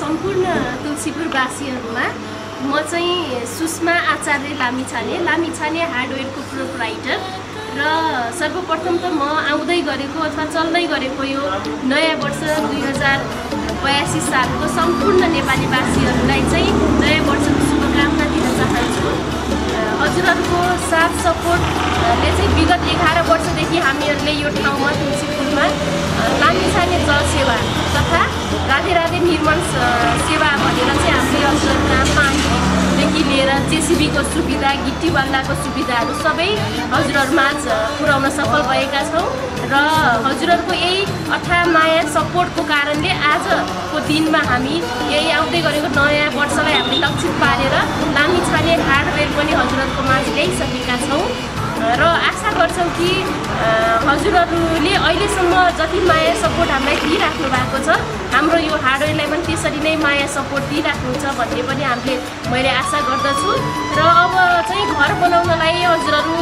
सम्पूर्ण तुलसीपुरवासीहरुमा म चाहिँ सुषमा आचार्य लामिछाने हार्डवेयरको प्रोप्राइटर र सर्वप्रथम त म आउँदै गरेको अथवा चल्दै गरेको यो नयाँ वर्ष 2082 सालको सम्पूर्ण नेपालीवासीहरुलाई चाहिँ नयाँ वर्षको शुभकामना दिन चाहन्छु। हजुरहरुको साथ सपोर्टले चाहिँ विगत 11 वर्षदेखि हामीहरुले यो ठाउँमा तुलसीपुरमा लामिछाने जल सेवा तथा राधे राधे निर्माण सेवा भनेर चाहिँ हामीले हजुरहरुका पानीदेखि लिएर जेसीबीको सुविधा गिट्टी बाल्दाको सुविधाहरू सबै हजुरहरुमाझ पुर्याउन सफल भएका छौं र हजुरहरुको यही अथाह माया सपोर्टको कारणले आजको दिनमा हामी यही आउँदै गरेको नयाँ वर्षलाई हामीले लक्षित पारेर लामिछाने हार्डवेयर पनि हजुरहरुको माझ ल्याइसकेका छौं र आशा गर्छौं कि हजुरहरुले अहिलेसम्म जति माया सपोर्ट हामीलाई दिइराख्नु भएको छ हाम्रो यो हार्डवेयरलाई पनि त्यसरी नै माया सपोर्ट दिइराख्नुहुन्छ भन्ने पनि मैले आशा गर्दछु र अब चाहिँ घर बनाउनलाई हजुरहरु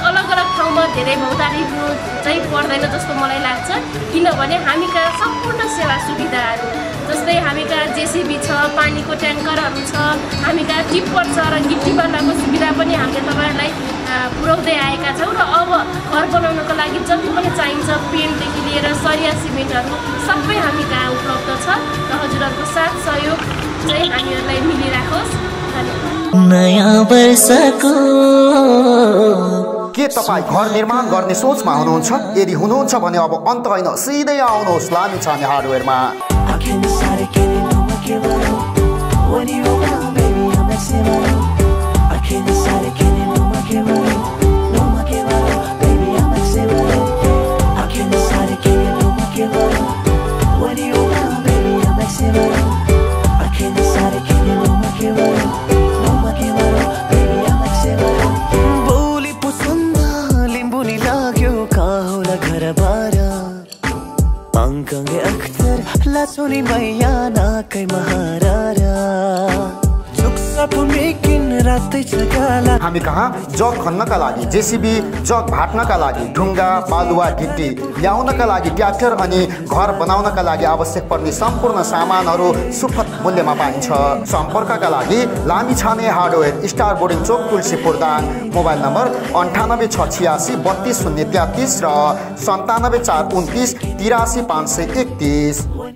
अलग अलग ठाउँमा धेरै भौतारिनु चाहिँ पर्दैन जस्तो मलाई लाग्छ किनभने हामीका सम्पूर्ण सेवा सुविधाहरू जस्तै हामीका जेसीबी छ पानीको ट्याङ्करहरू छ हामीका टिप्पर छ र गिट्टी बाल्दाको सुविधा पनि हामीले तपाईहरुलाई पुर्याउँदै आएका छौं र अब घर बनाउनको लागि जति पनि चाहिन्छ पेन्टदेखि लिएर सरिया सिमेन्टहरू सबै हामी कहाँ उपलब्ध छ र हजुरहरुको साथ सहयोग चाहिँ हामीहरुलाई मिलिराखोस्। नयाँ वर्षको के तपाई घर निर्माण गर्ने सोचमा हुनुहुन्छ? यदि हुनुहुन्छ भने अब अन्त हैन सिधै आउनुहोस् लामिछाने हार्डवेयरमा। सोनी मैया नाकै महारारा हामी कहाँ जग खन्नका लागि जेसीबी जग भाट्नका लागि ढुङ्गा बालुवा गिट्टी ल्याउनका लागि ट्र्याक्टर अनि घर बनाउनका लागि आवश्यक पर्ने सम्पूर्ण सामानहरू सुपथ मूल्यमा पाइन्छ। सम्पर्कका लागि लामिछाने हार्डवेयर स्टार बोर्डिङ चोक तुलसीपुर दाङ। मोबाइल नम्बर 9868832033 र 9742938531।